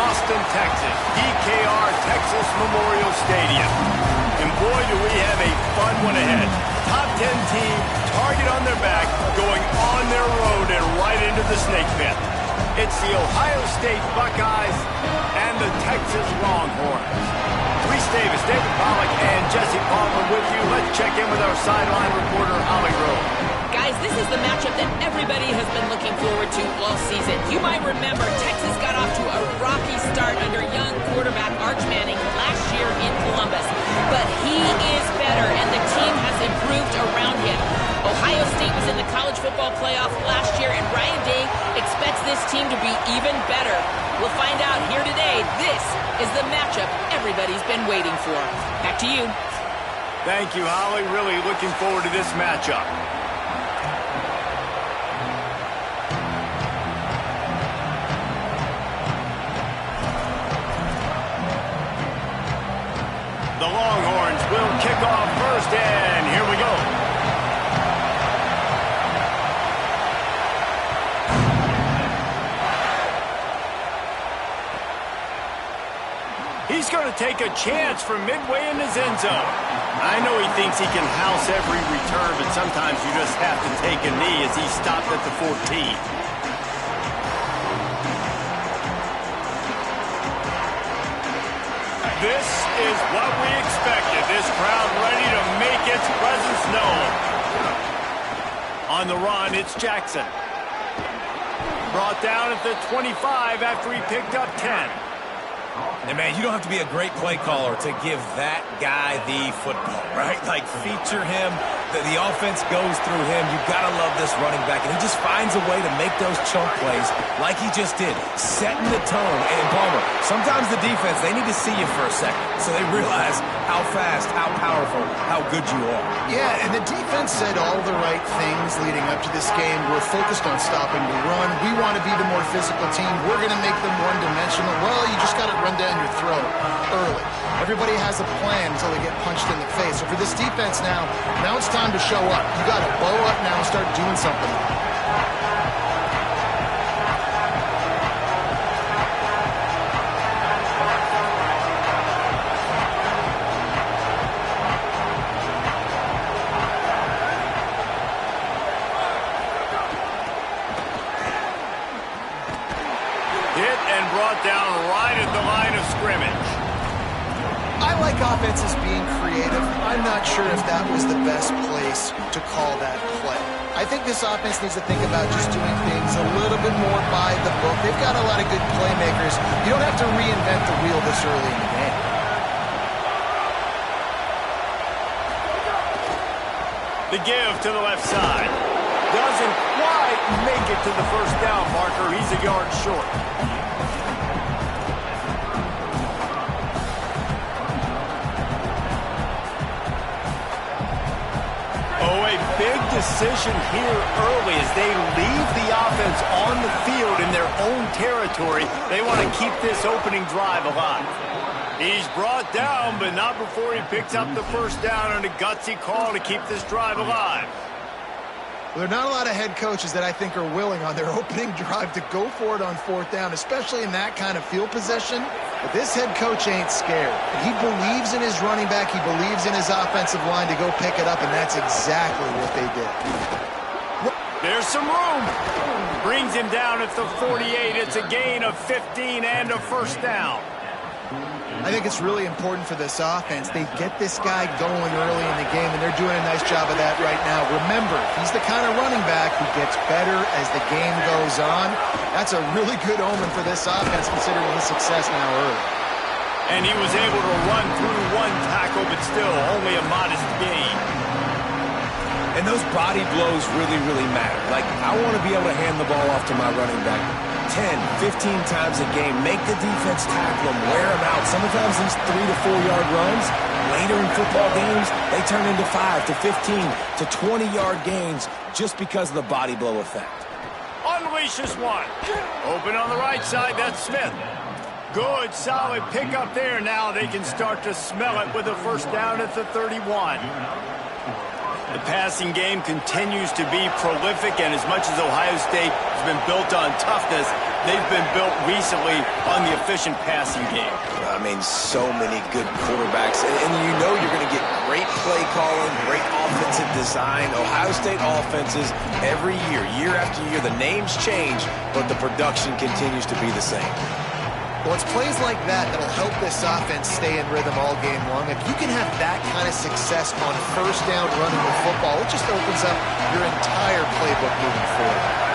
Austin, Texas, DKR Texas Memorial Stadium. And boy, do we have a fun one ahead. Top 10 team, target on their back, going on their road and right into the snake pit. It's the Ohio State Buckeyes and the Texas Longhorns. Reese Davis, David Pollack, and Jesse Palmer with you. Let's check in with our sideline reporter, Holly Rowe. Guys, this is the matchup that everybody has been looking forward to all season. You might remember Texas got off to a rocky start under young quarterback Arch Manning last year in Columbus. But he is better, and the team has improved around him. Ohio State was in the college football playoff last year, and Ryan Day expects this team to be even better. We'll find out here today. This is the matchup everybody's been waiting for. Back to you. Thank you, Holly. Really looking forward to this matchup. The Longhorns will kick off first, and here we go. He's going to take a chance from midway in his end zone. I know he thinks he can house every return, but sometimes you just have to take a knee as he stopped at the 14. This is what we expected. This crowd ready to make its presence known. On the run, it's Jackson. Brought down at the 25 after he picked up 10. And, man, you don't have to be a great play caller to give that guy the football, right? Like, feature him. The offense goes through him. You've got to love this running back. And he just finds a way to make those chunk plays like he just did, setting the tone. And, Palmer, sometimes the defense, they need to see you for a second so they realize how fast, how powerful, how good you are. Yeah, and the defense said all the right things leading up to this game. We're focused on stopping the run. We want to be the more physical team. We're going to make them one-dimensional. Well, you just got to run down your throat early. Everybody has a plan until they get punched in the face. So for this defense now it's time to show up. You got to blow up now and start doing something. Hit and brought down right at the line of scrimmage. I like offenses being creative. I'm not sure if that was the best place to call that play. I think this offense needs to think about just doing things a little bit more by the book. They've got a lot of good playmakers. You don't have to reinvent the wheel this early in the game. The give to the left side. Doesn't quite make it to the first down marker. He's a yard short. Big decision here early as they leave the offense on the field in their own territory. They want to keep this opening drive alive. He's brought down, but not before he picks up the first down on a gutsy call to keep this drive alive. Well, there are not a lot of head coaches that I think are willing on their opening drive to go for it on fourth down, especially in that kind of field position. But this head coach ain't scared. He believes in his running back. He believes in his offensive line to go pick it up, and that's exactly what they did. There's some room. Brings him down at the 48. It's a gain of 15 and a first down. I think it's really important for this offense. They get this guy going early in the game, and they're doing a nice job of that right now. Remember, he's the kind of running back who gets better as the game goes on. That's a really good omen for this offense, considering his success now early. And he was able to run through one tackle, but still only a modest gain. And those body blows really, really matter. Like, I want to be able to hand the ball off to my running back 10, 15 times a game. Make the defense tackle him, wear him out. Sometimes these 3 to 4 yard runs, later in football games, they turn into 5 to 15 to 20 yard gains just because of the body blow effect. Unleashes one. Open on the right side, that's Smith. Good, solid pickup there. Now they can start to smell it with a first down at the 31. The passing game continues to be prolific, and as much as Ohio State has been built on toughness. They've been built recently on the efficient passing game. I mean, so many good quarterbacks. And you know you're going to get great play calling, great offensive design. Ohio State offenses every year after year, the names change, but the production continues to be the same. Well, it's plays like that that'll help this offense stay in rhythm all game long. If you can have that kind of success on first down running the football, it just opens up your entire playbook moving forward.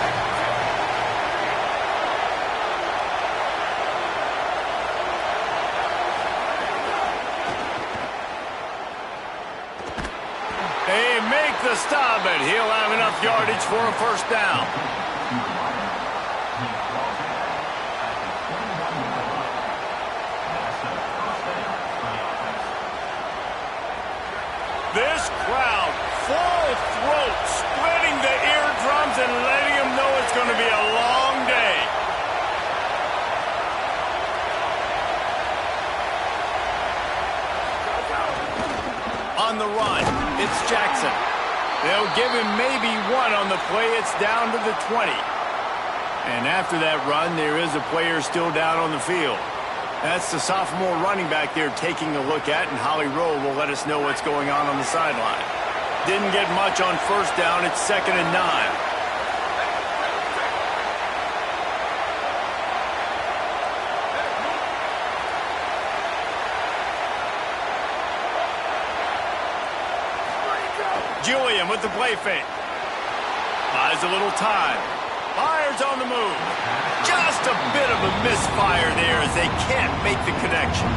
They make the stop, and he'll have enough yardage for a first down. This crowd, full throat, splitting the eardrums and letting them know it's going to be a long day. On the run, it's Jackson. They'll give him maybe one on the play. It's down to the 20. And after that run, there is a player still down on the field. That's the sophomore running back there taking a look at, and Holly Rowe will let us know what's going on the sideline. Didn't get much on first down. It's 2nd and 9. Julian with the play fake. Buys a little time. Fires on the move. Just a bit of a misfire there as they can't make the connection.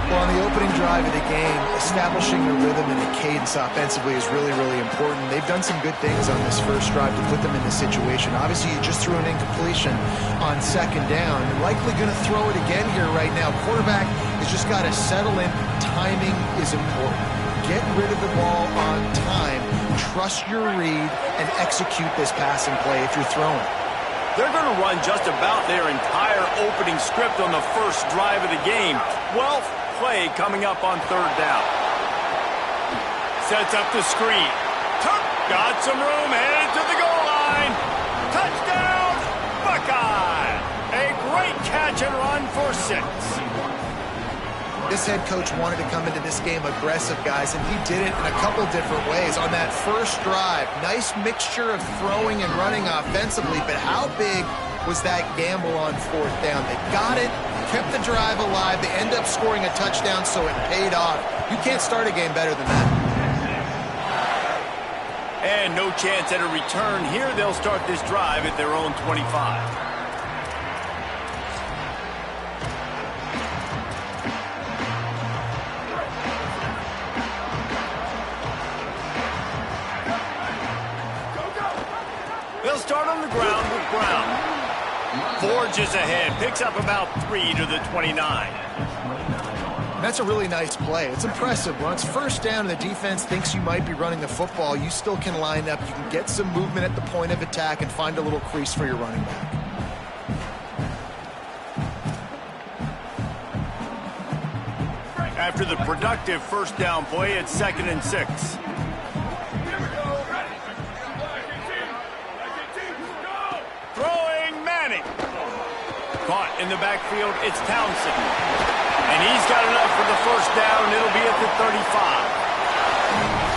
Well, on the opening drive of the game, establishing a rhythm and a cadence offensively is really, really important. They've done some good things on this first drive to put them in this situation. Obviously, you just threw an incompletion on 2nd down. You're likely going to throw it again here right now. Quarterback has just got to settle in. Timing is important. Get rid of the ball on time. Trust your read and execute this passing play if you're throwing. They're going to run just about their entire opening script on the first drive of the game. 12th play coming up on 3rd down. Sets up the screen. Got some room, headed to the goal line. Touchdown, Buckeye! A great catch and run for 6. This head coach wanted to come into this game aggressive, guys, and he did it in a couple different ways. On that first drive, nice mixture of throwing and running offensively, but how big was that gamble on 4th down? They got it, kept the drive alive, they end up scoring a touchdown, so it paid off. You can't start a game better than that. And no chance at a return here. They'll start this drive at their own 25. They'll start on the ground with Brown. Forges ahead, picks up about 3 to the 29. That's a really nice play. It's impressive. When it's first down and the defense thinks you might be running the football, you still can line up. You can get some movement at the point of attack and find a little crease for your running back. After the productive first down play, it's 2nd and 6. Caught in the backfield, it's Townsend. And he's got enough for the first down. It'll be at the 35.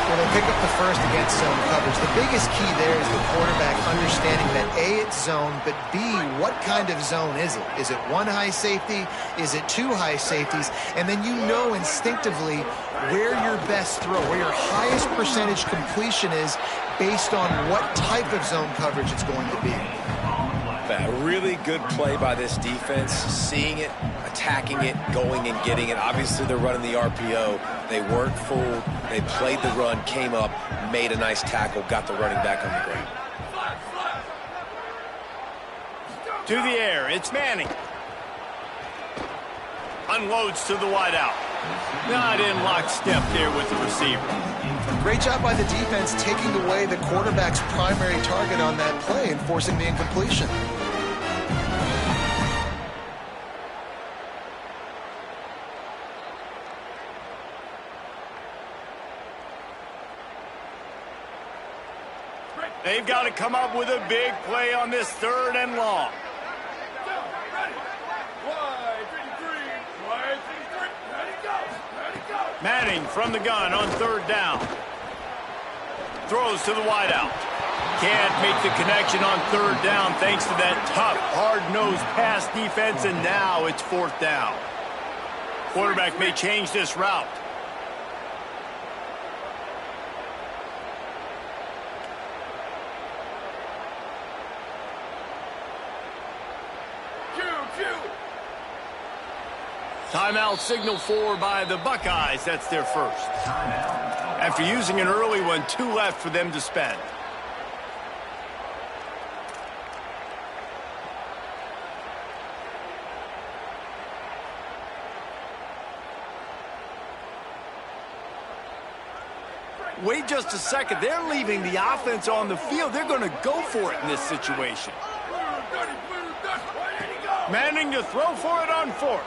Well, they pick up the first against zone coverage. The biggest key there is the quarterback understanding that A, it's zone, but B, what kind of zone is it? Is it one high safety? Is it two high safeties? And then you know instinctively where your best throw, where your highest percentage completion is based on what type of zone coverage it's going to be. A really good play by this defense, seeing it, attacking it, going and getting it. Obviously, they're running the RPO. They weren't fooled. They played the run, came up, made a nice tackle, got the running back on the ground. To the air, it's Manning. Unloads to the wideout. Not in lockstep there with the receiver. Great job by the defense taking away the quarterback's primary target on that play and forcing the incompletion. They've got to come up with a big play on this 3rd and long. Manning from the gun on 3rd down. Throws to the wideout. Can't make the connection on 3rd down thanks to that tough, hard-nosed pass defense, and now it's 4th down. Quarterback may change this route. Timeout signal for by the Buckeyes. That's their first. After using an early one, 2 left for them to spend. Wait just a second. They're leaving the offense on the field. They're going to go for it in this situation. Manning to throw for it on 4th.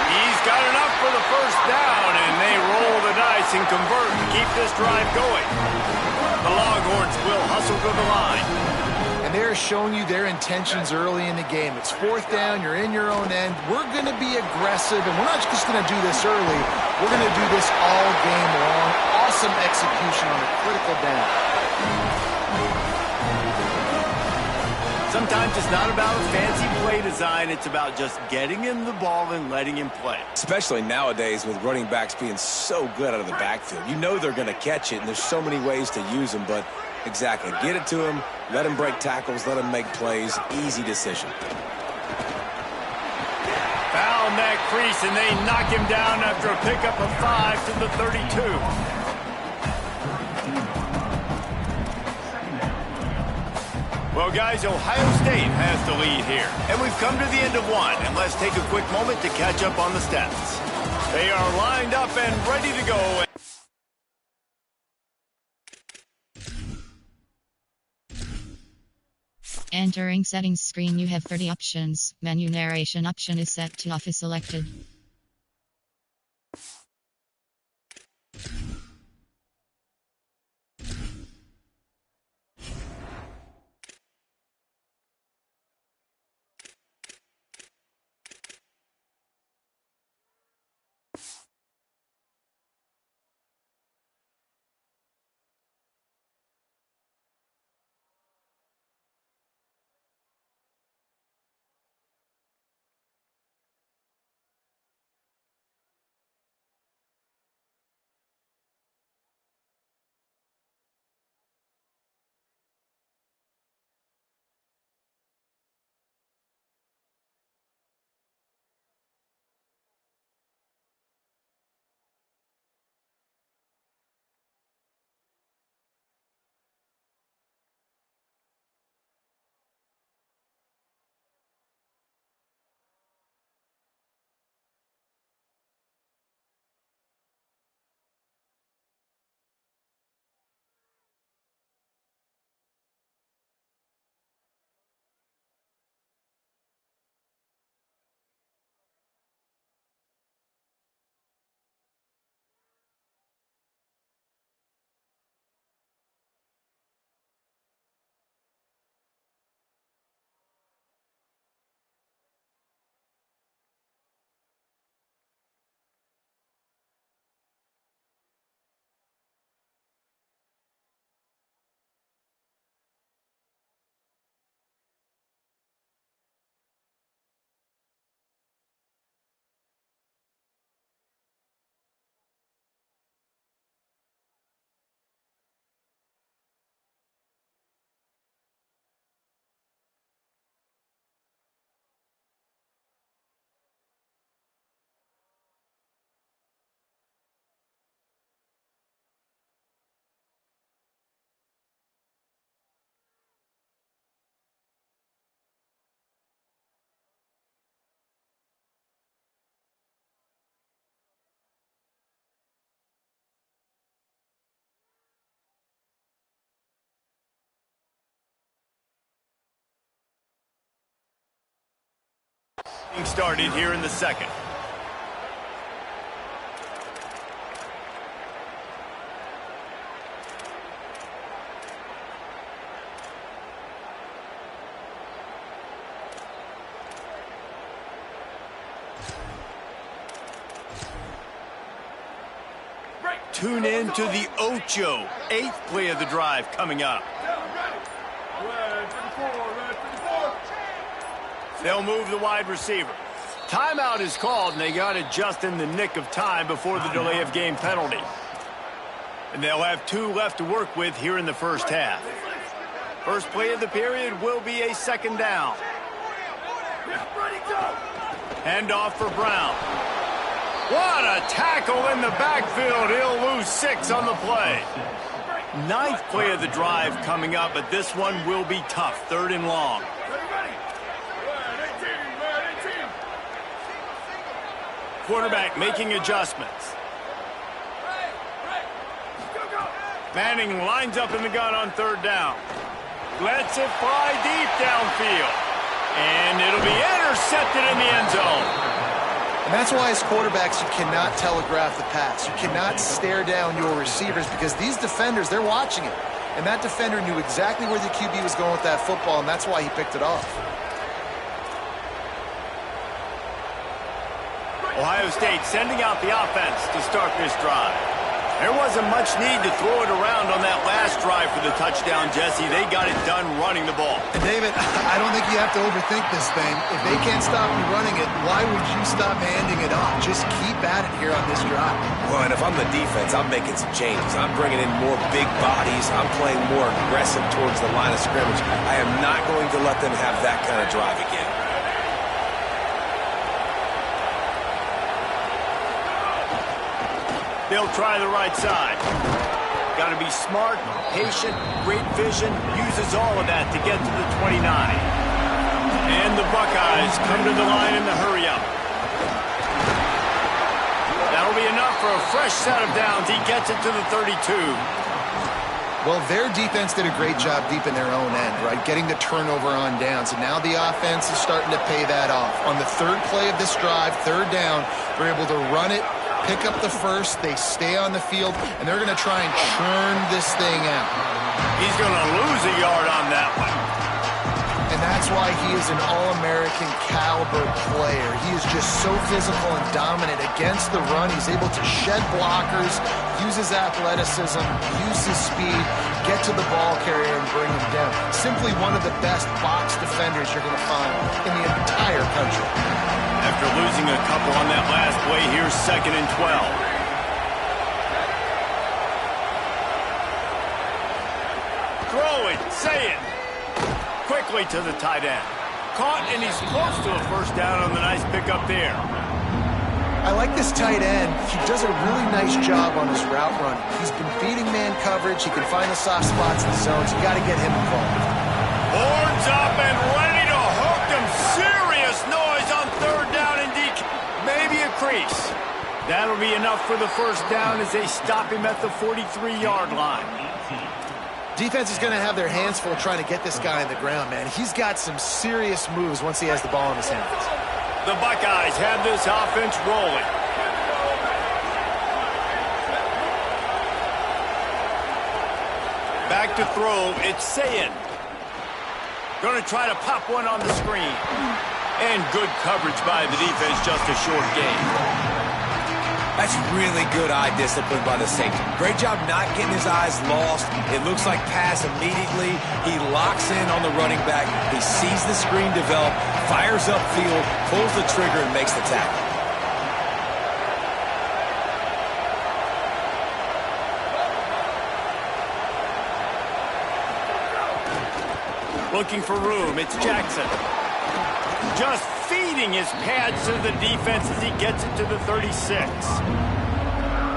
He's got enough for the 1st down, and they roll the dice and convert to keep this drive going. The Longhorns will hustle to the line. And they're showing you their intentions early in the game. It's 4th down. You're in your own end. We're going to be aggressive, and we're not just going to do this early. We're going to do this all game long. Awesome execution on a critical down. Sometimes it's not about a fancy play design. It's about just getting him the ball and letting him play. Especially nowadays with running backs being so good out of the backfield. You know they're going to catch it, and there's so many ways to use them. But exactly, get it to him, let him break tackles, let him make plays. Easy decision. Found that crease, and they knock him down after a pickup of 5 to the 32. Well, guys, Ohio State has the lead here. And we've come to the end of one. And let's take a quick moment to catch up on the stats. They are lined up and ready to go. Entering settings screen, you have 30 options. Menu narration option is set to off is selected. Started here in the second. tune in to the Ocho, 8th play of the drive coming up. They'll move the wide receiver. Timeout is called, and they got it just in the nick of time before the delay of game penalty. And they'll have 2 left to work with here in the first half. First play of the period will be a 2nd down. Hand off for Brown. What a tackle in the backfield. He'll lose 6 on the play. 9th play of the drive coming up, but this one will be tough. 3rd and long. Quarterback making adjustments. Manning lines up in the gun on 3rd down. Lets it fly deep downfield. And it'll be intercepted in the end zone. And that's why as quarterbacks, you cannot telegraph the pass. You cannot stare down your receivers because these defenders, they're watching it. And that defender knew exactly where the QB was going with that football, and that's why he picked it off. Ohio State sending out the offense to start this drive. There wasn't much need to throw it around on that last drive for the touchdown, Jesse. They got it done running the ball. And David, I don't think you have to overthink this thing. If they can't stop you running it, why would you stop handing it off? Just keep at it here on this drive. Well, and if I'm the defense, I'm making some changes. I'm bringing in more big bodies. I'm playing more aggressive towards the line of scrimmage. I am not going to let them have that kind of drive again. They'll try the right side. Got to be smart, patient, great vision, uses all of that to get to the 29. And the Buckeyes come to the line in the hurry up. That'll be enough for a fresh set of downs. He gets it to the 32. Well, their defense did a great job deep in their own end, right? Getting the turnover on downs. And now the offense is starting to pay that off. On the 3rd play of this drive, 3rd down, they're able to run it, pick up the first, they stay on the field, and they're going to try and churn this thing out. He's going to lose a yard on that one. And that's why he is an All-American caliber player. He is just so physical and dominant against the run. He's able to shed blockers, use his athleticism, use his speed, get to the ball carrier and bring him down. Simply one of the best box defenders you're going to find in the entire country. After losing a couple on that last play, here's 2nd and 12. Throw it, say it. Quickly to the tight end. Caught, and he's close to a first down on the nice pickup there. I like this tight end. He does a really nice job on his route running. He's been beating man coverage. He can find the soft spots in the zones. You got to get him involved. Horns up and ready to hook them. Serious noise on 3rd down and DK. Maybe a crease. That'll be enough for the first down as they stop him at the 43-yard line. Defense is going to have their hands full trying to get this guy on the ground, man. He's got some serious moves once he has the ball in his hands. The Buckeyes have this offense rolling. Back to throw, it's Sayin. Going to try to pop one on the screen. And good coverage by the defense, just a short gain. That's really good eye discipline by the safety. Great job not getting his eyes lost. It looks like pass immediately. He locks in on the running back. He sees the screen develop, fires upfield, pulls the trigger, and makes the tackle. Looking for room, it's Jackson. Just feeding his pads to the defense as he gets it to the 36.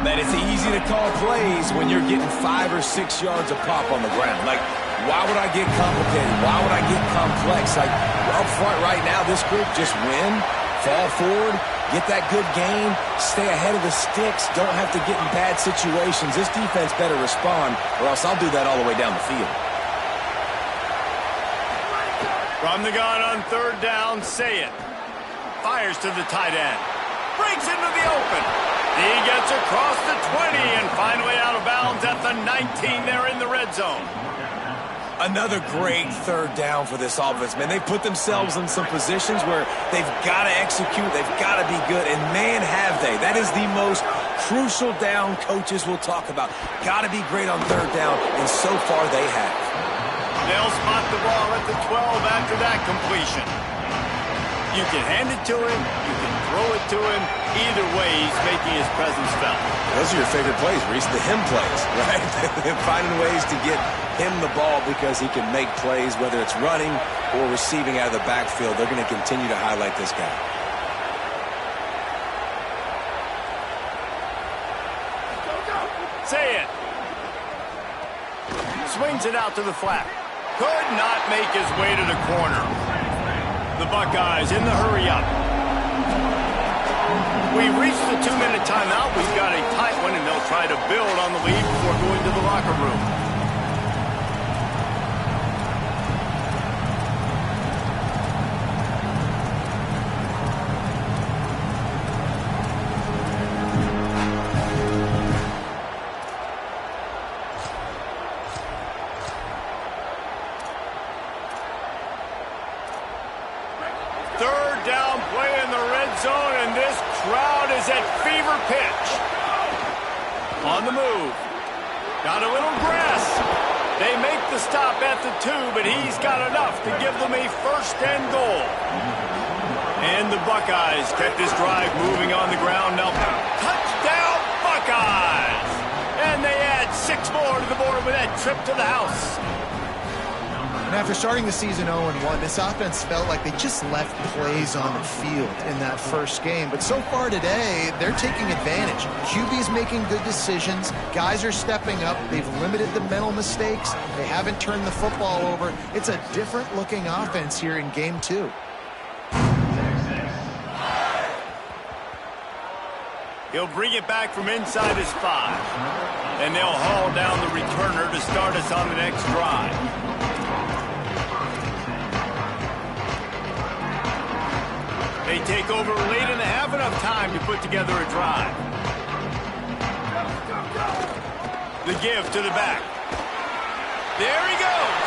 Man, it's easy to call plays when you're getting 5 or 6 yards of pop on the ground. Like, why would I get complicated? Why would I get complex? Like, up front right now, this group just win, fall forward, get that good gain, stay ahead of the sticks, don't have to get in bad situations. This defense better respond, or else I'll do that all the way down the field. From the gun on 3rd down, Sayin. Fires to the tight end. Breaks into the open. He gets across the 20 and finally out of bounds at the 19 there in the red zone. Another great 3rd down for this offense, man. They put themselves in some positions where they've got to execute, they've got to be good, and man, have they. That is the most crucial down coaches will talk about. Got to be great on third down, and so far they have. They'll spot the ball at the 12 after that completion. You can hand it to him, you can throw it to him. Either way, he's making his presence felt. Those are your favorite plays, Reese, the him plays, right? Finding ways to get him the ball because he can make plays, whether it's running or receiving out of the backfield. They're going to continue to highlight this guy. Say it. Swings it out to the flat. Could not make his way to the corner. The Buckeyes in the hurry-up. We've reached the 2-minute timeout. We've got a tight one, and they'll try to build on the lead before going to the locker room. Third down play in the red zone, and this crowd is at fever pitch. On the move. Got a little grass. They make the stop at the 2, but he's got enough to give them a first and goal. And the Buckeyes kept this drive moving on the ground. Now, touchdown Buckeyes! And they add 6 more to the board with that trip to the house. And after starting the season 0-1, this offense felt like they just left plays on the field in that first game. But so far today, they're taking advantage. QB's making good decisions. Guys are stepping up. They've limited the mental mistakes. They haven't turned the football over. It's a different-looking offense here in Game 2. He'll bring it back from inside his 5. And they'll haul down the returner to start us on the next drive. They take over late in the half, enough time to put together a drive. The give to the back. There he goes.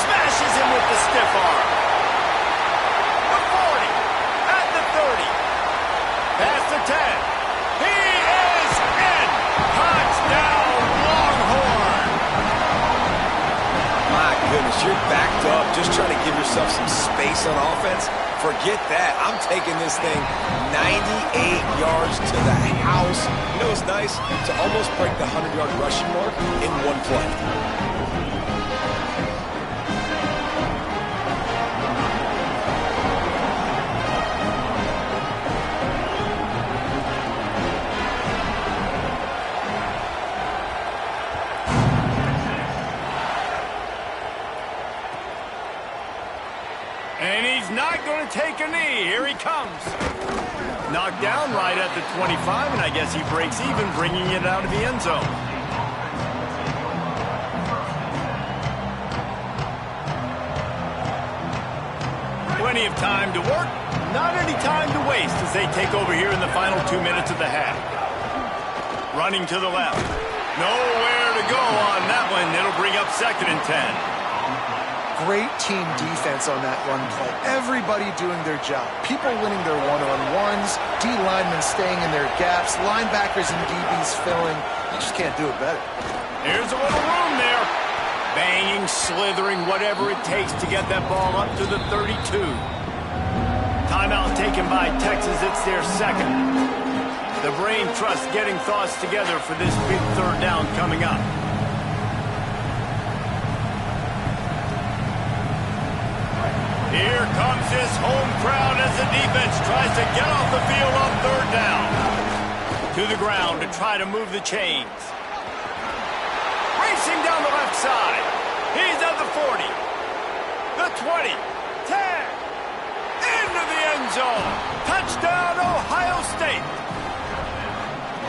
Smashes him with the stiff arm. The 40, at the 30, past the 10. He is in. Touchdown, Longhorn. My goodness, you're backed up just trying to give yourself some space on offense. Forget that. I'm taking this thing 98 yards to the house. You know what's nice? To almost break the 100-yard rushing mark in one play. And he's not going to take a knee. Here he comes. Knocked down right at the 25, and I guess he breaks even, bringing it out of the end zone. Plenty of time to work, not any time to waste as they take over here in the final 2 minutes of the half. Running to the left. Nowhere to go on that one. It'll bring up 2nd and 10. Great team defense on that run play. Everybody doing their job. People winning their one-on-ones, D linemen staying in their gaps, linebackers and DBs filling. You just can't do it better. Here's a little room there. Banging, slithering, whatever it takes to get that ball up to the 32. Timeout taken by Texas. It's their 2nd. The brain trust getting thoughts together for this big 3rd down coming up. Here comes his home crowd as the defense tries to get off the field on 3rd down. To the ground to try to move the chains. Racing down the left side. He's at the 40. The 20. 10. Into the end zone. Touchdown, Ohio State.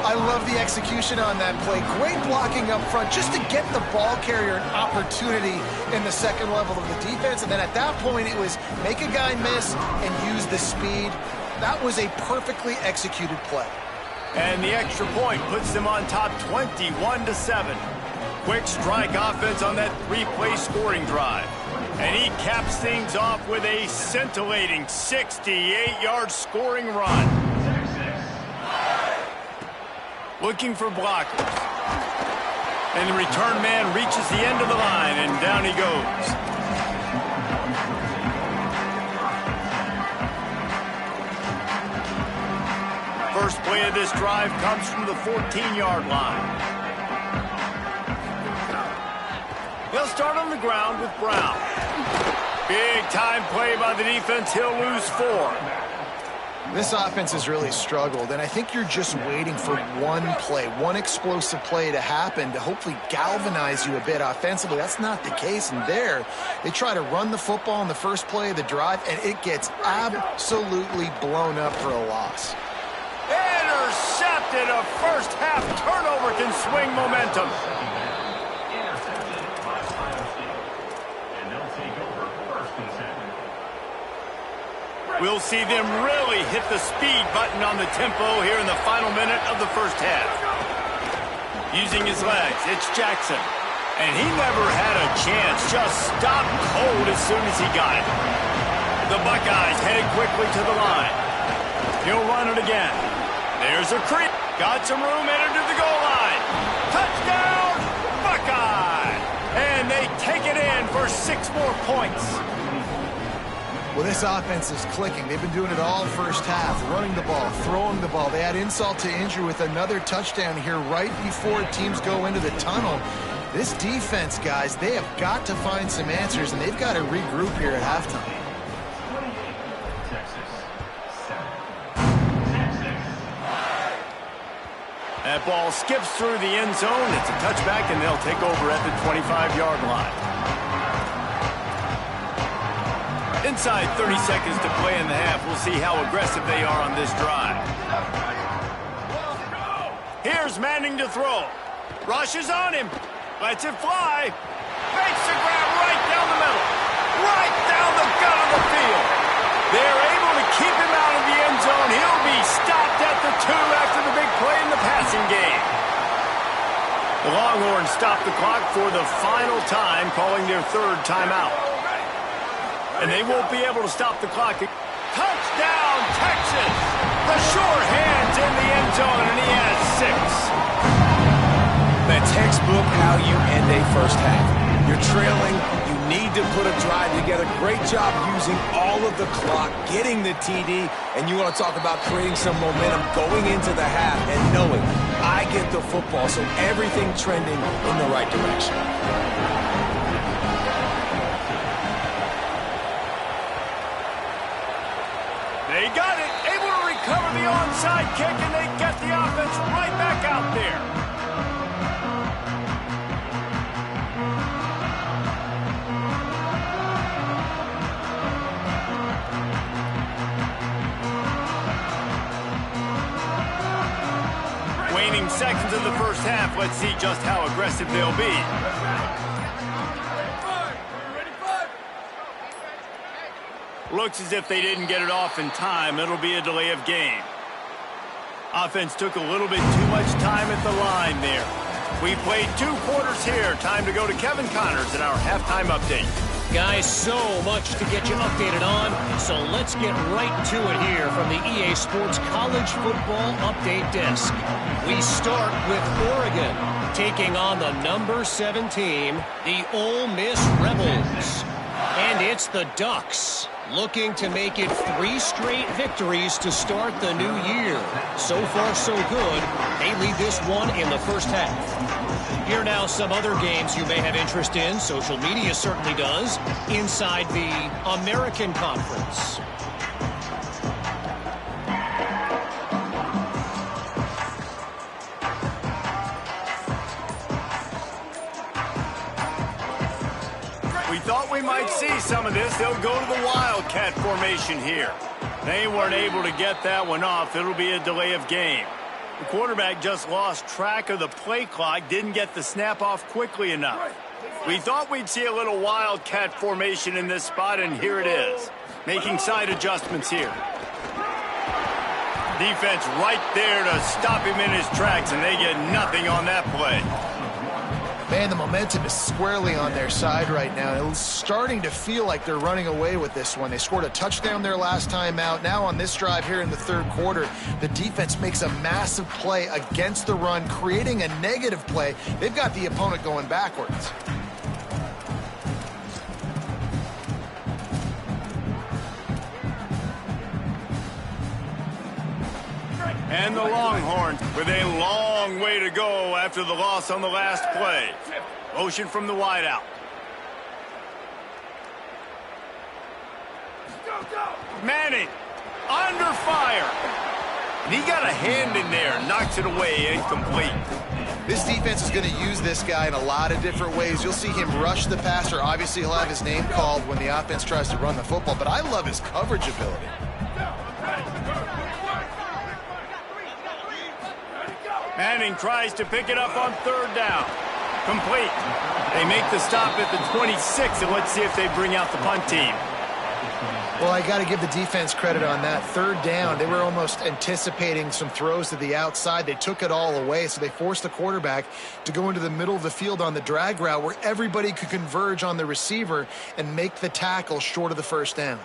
I love the execution on that play. Great blocking up front just to get the ball carrier an opportunity in the 2nd level of the defense. And then at that point, it was make a guy miss and use the speed. That was a perfectly executed play. And the extra point puts them on top 21-7. Quick strike offense on that 3-play scoring drive. And he caps things off with a scintillating 68-yard scoring run. Looking for blockers. And the return man reaches the end of the line, and down he goes. First play of this drive comes from the 14-yard line. He'll start on the ground with Brown. Big time play by the defense. He'll lose 4. This offense has really struggled, and I think you're just waiting for one play, one explosive play to happen to hopefully galvanize you a bit offensively. That's not the case, and there they try to run the football in the first play of the drive, and it gets absolutely blown up for a loss. Intercepted. A first half turnover can swing momentum. We'll see them really hit the speed button on the tempo here in the final minute of the first half. Using his legs, it's Jackson. And he never had a chance, just stopped cold as soon as he got it. The Buckeyes headed quickly to the line. He'll run it again. There's a creep. Got some room, headed to the goal line. Touchdown, Buckeye! And they take it in for 6 more points. Well, this offense is clicking. They've been doing it all first half, running the ball, throwing the ball. They add insult to injury with another touchdown here right before teams go into the tunnel. This defense, guys, they have got to find some answers, and they've got to regroup here at halftime. That ball skips through the end zone. It's a touchback, and they'll take over at the 25-yard line. Inside 30 seconds to play in the half. We'll see how aggressive they are on this drive. Here's Manning to throw. Rushes on him. Lets it fly. Makes the grab right down the middle. Right down the gut of the field. They're able to keep him out of the end zone. He'll be stopped at the 2 after the big play in the passing game. The Longhorns stop the clock for the final time, calling their 3rd timeout. And they won't be able to stop the clock. Touchdown, Texas! The sure hand's in the end zone, and he has 6. The textbook how you end a first half. You're trailing. You need to put a drive together. Great job using all of the clock, getting the TD, and you want to talk about creating some momentum going into the half and knowing I get the football, so everything trending in the right direction. They got it, able to recover the onside kick, and they get the offense right back out there. Waning seconds of the first half. Let's see just how aggressive they'll be. Looks as if they didn't get it off in time. It'll be a delay of game. Offense took a little bit too much time at the line there. We played 2 quarters here. Time to go to Kevin Connors in our halftime update. Guys, so much to get you updated on, so let's get right to it here from the EA Sports College Football Update Desk. We start with Oregon, taking on the number 7 team, the Ole Miss Rebels. And it's the Ducks, looking to make it 3 straight victories to start the new year. So far, so good. They lead this one in the first half. Here now some other games you may have interest in. Social media certainly does. Inside the American Conference. We thought we might see some of this. They'll go to the Wildcat formation here. They weren't able to get that one off. It'll be a delay of game. The quarterback just lost track of the play clock, didn't get the snap off quickly enough. We thought we'd see a little Wildcat formation in this spot, and here it is. Making side adjustments here. Defense right there to stop him in his tracks, and they get nothing on that play. Man, the momentum is squarely on their side right now. It's starting to feel like they're running away with this one. They scored a touchdown their last time out. Now on this drive here in the third quarter, the defense makes a massive play against the run, creating a negative play. They've got the opponent going backwards. And the Longhorns with a long way to go after the loss on the last play. Motion from the wideout. Manning under fire. And he got a hand in there, knocks it away, incomplete. This defense is going to use this guy in a lot of different ways. You'll see him rush the passer. Obviously, he'll have his name called when the offense tries to run the football, but I love his coverage ability. Manning tries to pick it up on third down. Complete. They make the stop at the 26, and let's see if they bring out the punt team. Well, I got to give the defense credit on that. Third down, they were almost anticipating some throws to the outside. They took it all away, so they forced the quarterback to go into the middle of the field on the drag route where everybody could converge on the receiver and make the tackle short of the first down.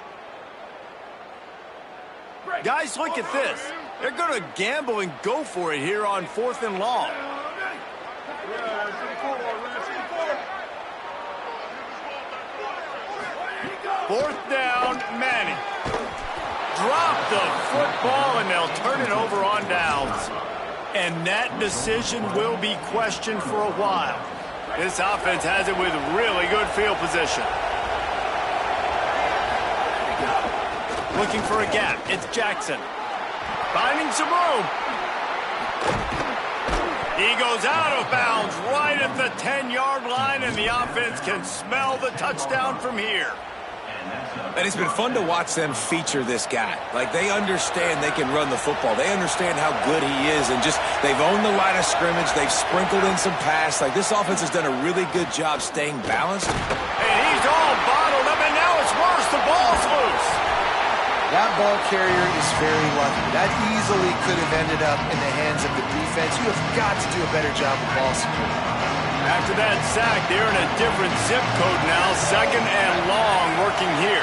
Guys, look at this. They're going to gamble and go for it here on 4th and long. Fourth down, Manning. Drop the football, and they'll turn it over on downs. And that decision will be questioned for a while. This offense has it with really good field position. Looking for a gap. It's Jackson. Finding some room. He goes out of bounds right at the 10-yard line, and the offense can smell the touchdown from here. And it's been fun to watch them feature this guy. Like, they understand they can run the football. They understand how good he is, and just they've owned the line of scrimmage. They've sprinkled in some pass. Like, this offense has done a really good job staying balanced. And he's all bottled up, and now it's worse. The ball's loose. That ball carrier is very lucky. That easily could have ended up in the hands of the defense. You have got to do a better job with ball security. After that sack, they're in a different zip code now. 2nd and long working here.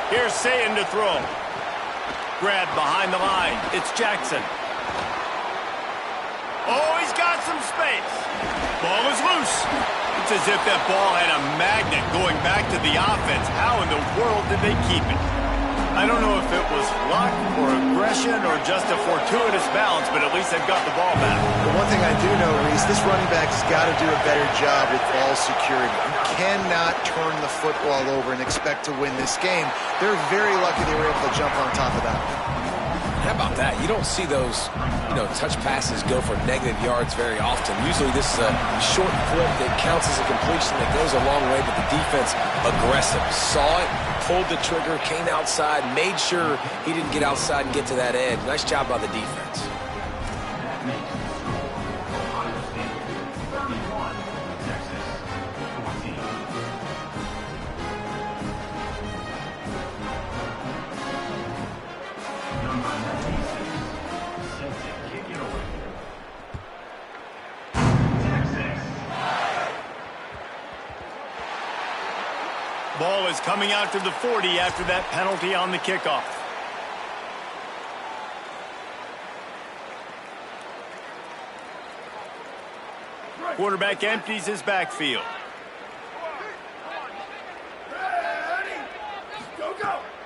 Here's Sayin to throw. Grab behind the line. It's Jackson. Oh, he's got some space. Ball is loose. It's as if that ball had a magnet going back to the offense. How in the world did they keep it? I don't know if it was luck or aggression or just a fortuitous bounce, but at least they've got the ball back. The one thing I do know, Reese, this running back has got to do a better job with ball security. You cannot turn the football over and expect to win this game. They're very lucky they were able to jump on top of that. How about that? You don't see those, touch passes go for negative yards very often. Usually this is a short clip that counts as a completion that goes a long way, but the defense aggressive. Saw it, pulled the trigger, came outside, made sure he didn't get outside and get to that edge. Nice job by the defense. Ball is coming out to the 40 after that penalty on the kickoff. Quarterback empties his backfield.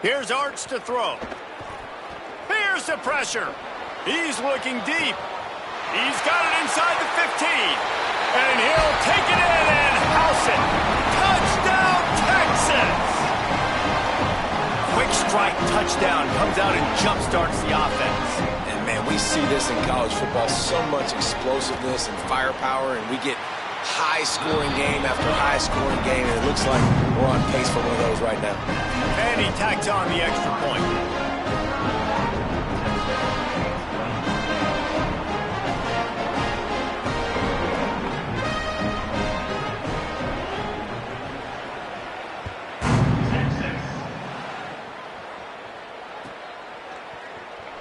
Here's Arch to throw. Here's the pressure. He's looking deep. He's got it inside the 15. And he'll take it in and house it. Touchdown, Texas! Quick strike touchdown comes out and jumpstarts the offense. And, man, we see this in college football, so much explosiveness and firepower, and we get high-scoring game after high-scoring game, and it looks like we're on pace for one of those right now. And he tacks on the extra point.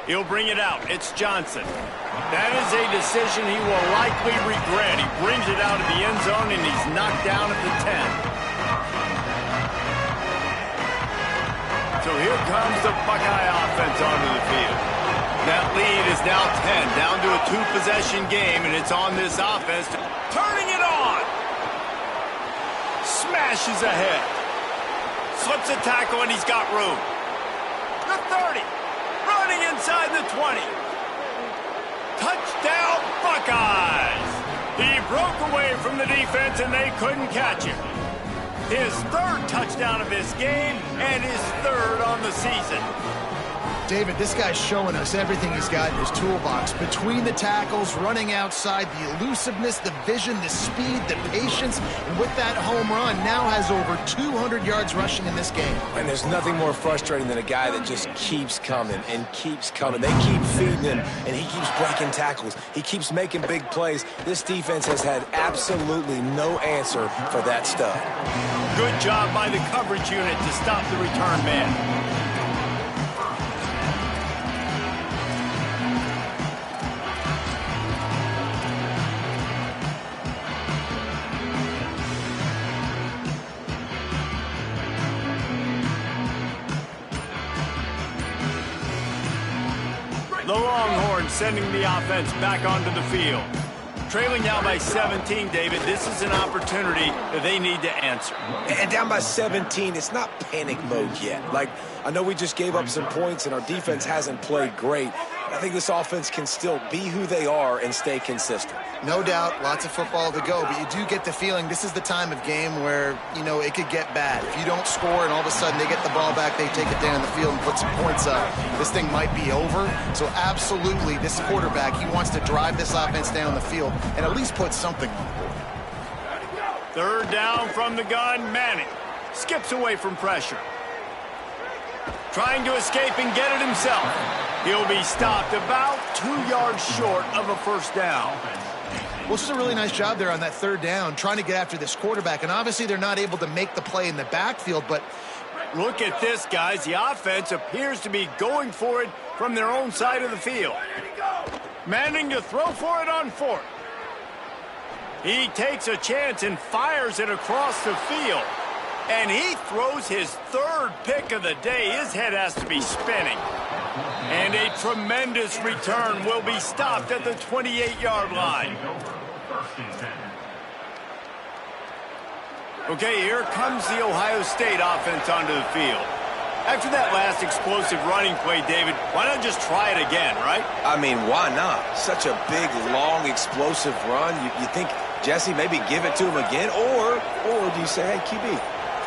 He'll bring it out. It's Johnson. That is a decision he will likely regret. He brings it out of the end zone, and he's knocked down at the 10. So here comes the Buckeye offense onto the field. That lead is now 10, down to a two-possession game, and it's on this offense. Turning it on. Smashes ahead. Slips a tackle, and he's got room. The 30. Running inside the 20. Touchdown, Buckeyes! He broke away from the defense, and they couldn't catch him. His third touchdown of this game, and his third on the season. David, this guy's showing us everything he's got in his toolbox. Between the tackles, running outside, the elusiveness, the vision, the speed, the patience, and with that home run, now has over 200 yards rushing in this game. And there's nothing more frustrating than a guy that just keeps coming and keeps coming. They keep feeding him, and he keeps breaking tackles. He keeps making big plays. This defense has had absolutely no answer for that stud. Good job by the coverage unit to stop the return man. The Longhorns sending the offense back onto the field. Trailing down by 17, David, this is an opportunity that they need to answer. And down by 17, it's not panic mode yet. Like, I know we just gave up some points and our defense hasn't played great. I think this offense can still be who they are and stay consistent. No doubt, lots of football to go, but you do get the feeling this is the time of game where, you know, it could get bad. If you don't score and all of a sudden they get the ball back, they take it down the field and put some points up, this thing might be over. So absolutely, this quarterback, he wants to drive this offense down the field and at least put something on the board. Third down from the gun, Manning skips away from pressure. Trying to escape and get it himself. He'll be stopped about 2 yards short of a first down. Well, this is a really nice job there on that third down, trying to get after this quarterback. And obviously they're not able to make the play in the backfield, but look at this, guys. The offense appears to be going for it from their own side of the field. Manning to throw for it on fourth. He takes a chance and fires it across the field. And he throws his third pick of the day. His head has to be spinning. And a tremendous return will be stopped at the 28-yard line. Okay, here comes the Ohio State offense onto the field. After that last explosive running play, David, why not just try it again, right? I mean, why not? Such a big, long, explosive run. You think, Jesse, maybe give it to him again? Or do you say, hey, QB,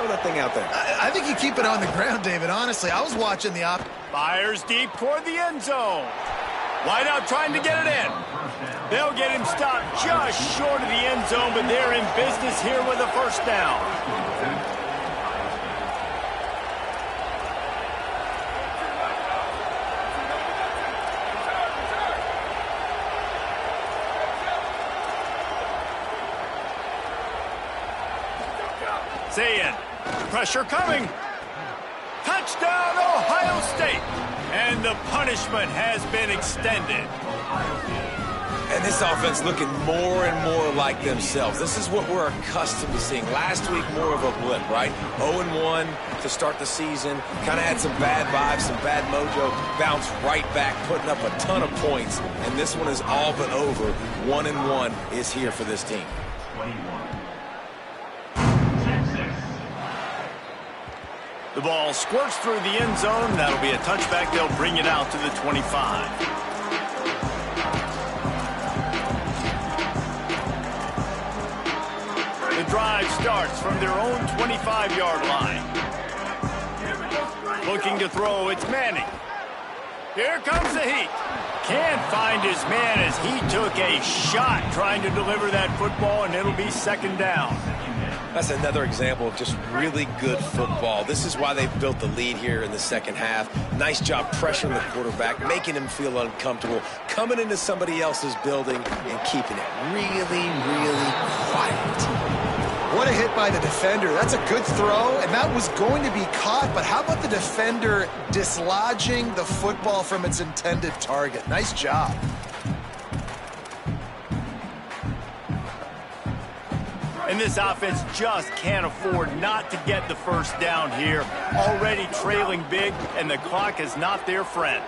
throw that thing out there? I think you keep it on the ground, David. Honestly, I was watching the fires deep toward the end zone. Wideout trying to get it in. They'll get him stopped just short of the end zone, but they're in business here with a first down. Zayn, pressure coming. Touchdown, Ohio State. And the punishment has been extended. And this offense looking more and more like themselves. This is what we're accustomed to seeing. Last week, more of a blip, right? 0-1 to start the season. Kind of had some bad vibes, some bad mojo. Bounced right back, putting up a ton of points. And this one is all but over. 1-1 is here for this team. The ball squirts through the end zone. That'll be a touchback. They'll bring it out to the 25. The drive starts from their own 25-yard line. Looking to throw, it's Manning. Here comes the heat. Can't find his man as he took a shot trying to deliver that football, and it'll be second down. That's another example of just really good football. This is why they've built the lead here in the second half. Nice job pressuring the quarterback, making him feel uncomfortable, coming into somebody else's building and keeping it really, really quiet. What a hit by the defender. That's a good throw, and that was going to be caught, but how about the defender dislodging the football from its intended target? Nice job. And this offense just can't afford not to get the first down here. Already trailing big, and the clock is not their friend.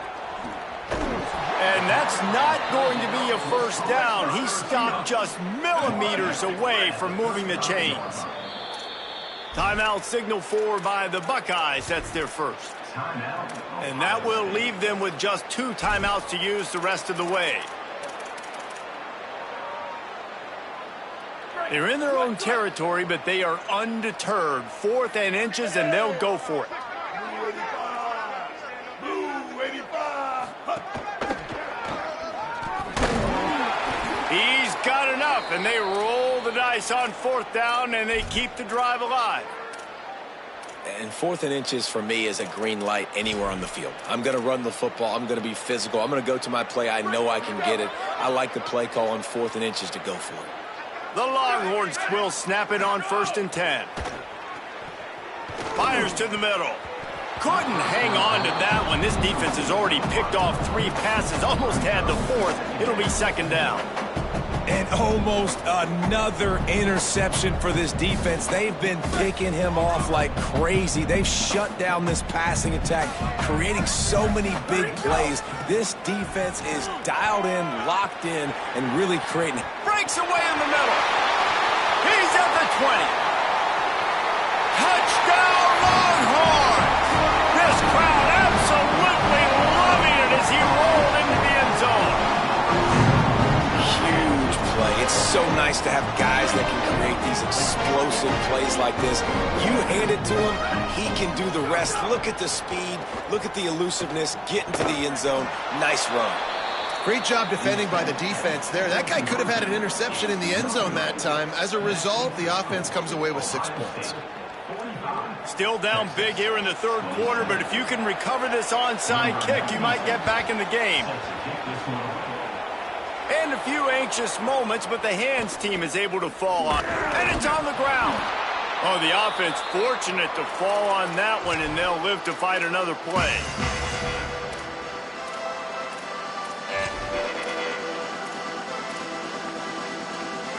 And that's not going to be a first down. He stopped just millimeters away from moving the chains. Timeout signaled for by the Buckeyes. That's their first. And that will leave them with just 2 timeouts to use the rest of the way. They're in their own territory, but they are undeterred. 4th and inches, and they'll go for it. He's got enough, and they roll the dice on 4th down, and they keep the drive alive. And 4th and inches for me is a green light anywhere on the field. I'm going to run the football. I'm going to be physical. I'm going to go to my play. I know I can get it. I like the play call on 4th and inches to go for it. The Longhorns will snap it on 1st and 10. Fires to the middle. Couldn't hang on to that one. This defense has already picked off 3 passes, almost had the 4th. It'll be 2nd down. And almost another interception for this defense. They've been picking him off like crazy. They've shut down this passing attack, creating so many big plays. This defense is dialed in, locked in, and really creating. Breaks away in the middle. He's at the 20. Touchdown, Longhorns! This crowd absolutely loving it as he rolled into the end zone. Huge play. It's so nice to have guys that can create these explosive plays like this. You hand it to him, he can do the rest. Look at the speed. Look at the elusiveness. Get into the end zone. Nice run. Great job defending by the defense there. That guy could have had an interception in the end zone that time. As a result, the offense comes away with 6 points. Still down big here in the 3rd quarter, but if you can recover this onside kick, you might get back in the game. And a few anxious moments, but the hands team is able to fall on. And it's on the ground. Oh, the offense fortunate to fall on that one, and they'll live to fight another play.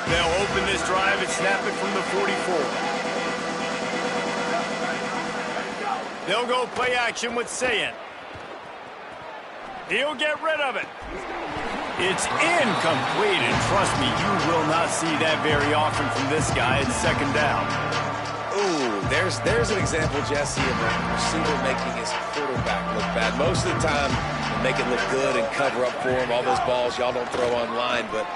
They'll open this drive and snap it from the 44. They'll go play action with Sayin. He'll get rid of it. It's incomplete, and trust me, you will not see that very often from this guy. It's 2nd down. Ooh, there's an example, Jesse, of a receiver making his quarterback look bad. Most of the time, they make it look good and cover up for him. All those balls y'all don't throw online, but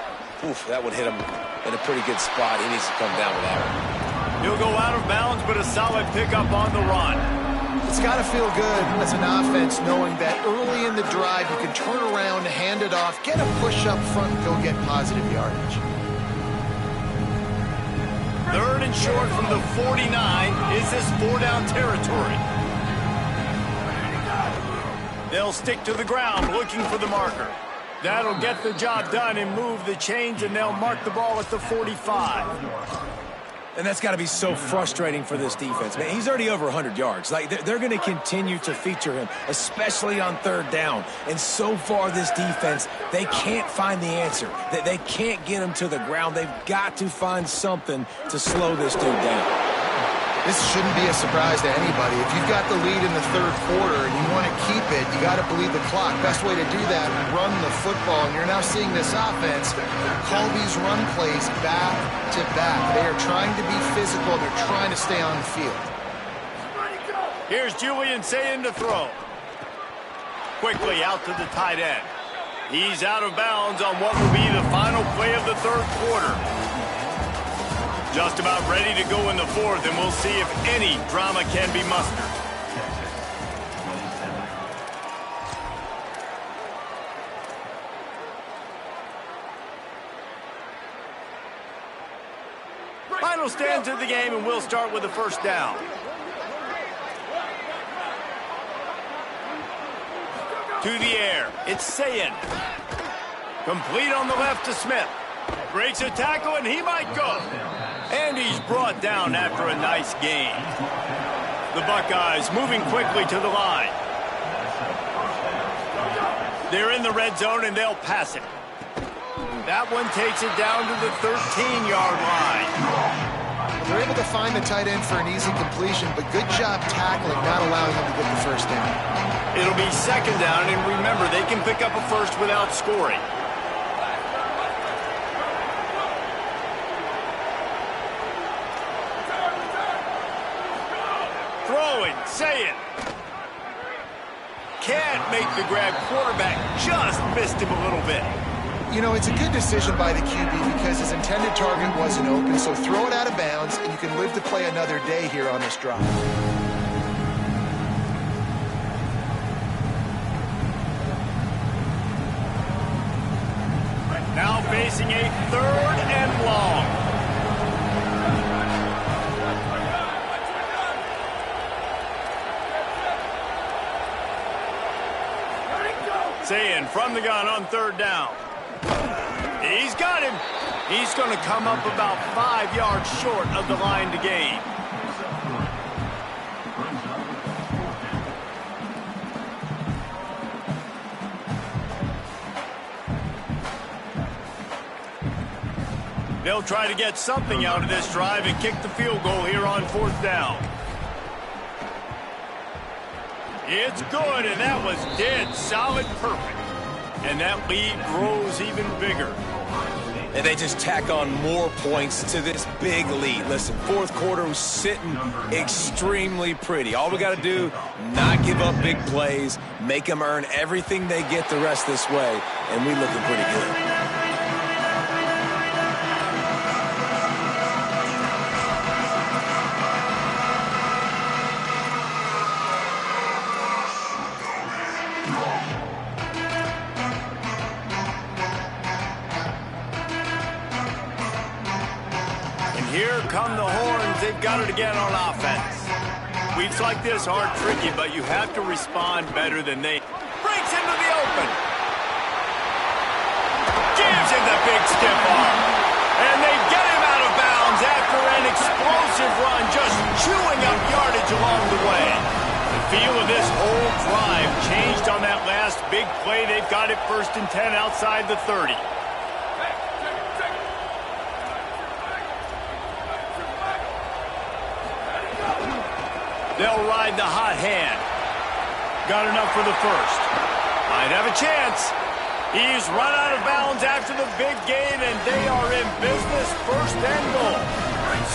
oof, that would hit him in a pretty good spot. He needs to come down with that one. He'll go out of bounds, but a solid pickup on the run. It's got to feel good as an offense knowing that early in the drive you can turn around, hand it off, get a push up front, and go get positive yardage. 3rd and short from the 49. Is this 4-down territory? They'll stick to the ground looking for the marker. That'll get the job done and move the chains, and they'll mark the ball at the 45. And that's got to be so frustrating for this defense. Man, he's already over 100 yards. Like, they're going to continue to feature him, especially on 3rd down. And so far, this defense, they can't find the answer. They can't get him to the ground. They've got to find something to slow this dude down. This shouldn't be a surprise to anybody. If you've got the lead in the 3rd quarter and you want to keep it, you got to bleed the clock. Best way to do that, run the football. And you're now seeing this offense call these run plays back to back. They are trying to be physical. They're trying to stay on the field. Here's Julian Sayin to throw. Quickly out to the tight end. He's out of bounds on what will be the final play of the 3rd quarter. Just about ready to go in the 4th, and we'll see if any drama can be mustered. Final stands of the game, and we'll start with the 1st down. To the air, it's Sayin. Complete on the left to Smith. Breaks a tackle, and he might go. And he's brought down after a nice gain. The Buckeyes moving quickly to the line. They're in the red zone, and they'll pass it. That one takes it down to the 13-yard line. They're able to find the tight end for an easy completion, but good job tackling, not allowing him to get the first down. It'll be second down, and remember, they can pick up a first without scoring. Throwing, say it. Can't make the grab. Quarterback just missed him a little bit. You know, it's a good decision by the QB because his intended target wasn't open, so throw it out of bounds, and you can live to play another day here on this drive. Now facing a 3rd and long. Saying from the gun on 3rd down. He's got him. He's going to come up about 5 yards short of the line to gain. They'll try to get something out of this drive and kick the field goal here on 4th down. It's good, and that was dead solid perfect. And that lead grows even bigger. And they just tack on more points to this big lead. Listen, 4th quarter was sitting extremely pretty. All we got to do, not give up big plays, make them earn everything they get the rest this way, and we looking pretty good. Here come the horns. They've got it again on offense. Weeks like this aren't tricky, but you have to respond better than they. Breaks into the open. Gives him the big stiff arm. And they get him out of bounds after an explosive run, just chewing up yardage along the way. The feel of this whole drive changed on that last big play. They've got it 1st and 10 outside the 30. They'll ride the hot hand. Got enough for the first. Might have a chance. He's run out of bounds after the big gain, and they are in business. 1st and goal.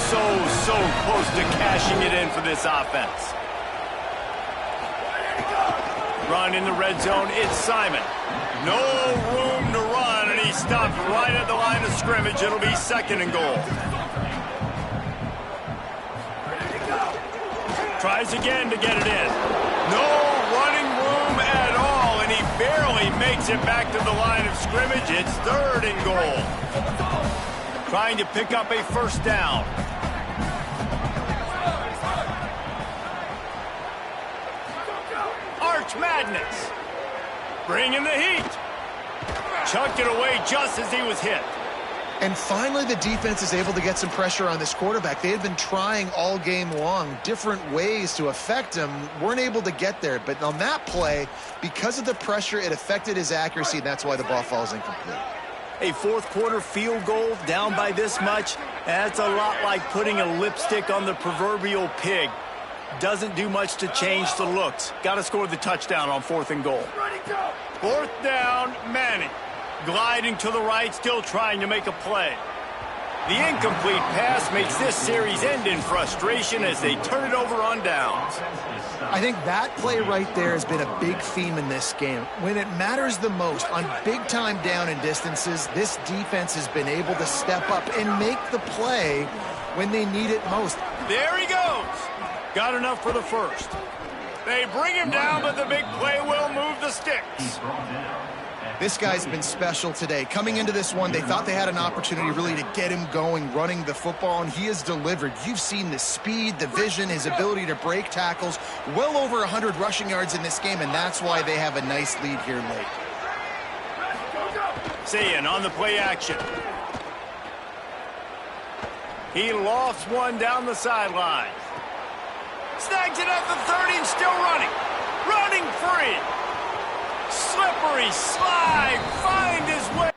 So close to cashing it in for this offense. Run in the red zone. It's Simon. No room to run, and he stopped right at the line of scrimmage. It'll be 2nd and goal. Tries again to get it in. No running room at all, and he barely makes it back to the line of scrimmage. It's 3rd and goal. Trying to pick up a 1st down. Arch Madness. Bringing the heat. Chucked it away just as he was hit. And finally, the defense is able to get some pressure on this quarterback. They had been trying all game long different ways to affect him. Weren't able to get there. But on that play, because of the pressure, it affected his accuracy, and that's why the ball falls incomplete. A 4th quarter field goal down by this much, that's a lot like putting a lipstick on the proverbial pig. Doesn't do much to change the looks. Got to score the touchdown on 4th and goal. 4th down, Manning. Gliding to the right, still trying to make a play. The incomplete pass makes this series end in frustration as they turn it over on downs. I think that play right there has been a big theme in this game. When it matters the most, on big-time down and distances, this defense has been able to step up and make the play when they need it most. There he goes. Got enough for the first. They bring him down, but the big play will move the sticks. This guy's been special today. Coming into this one, they thought they had an opportunity really to get him going, running the football, and he has delivered. You've seen the speed, the vision, his ability to break tackles. Well over 100 rushing yards in this game, and that's why they have a nice lead here late. Sayin on the play action. He lofts one down the sideline. Snags it at the 30 and still running. Running free. Slippery slide. Find his way.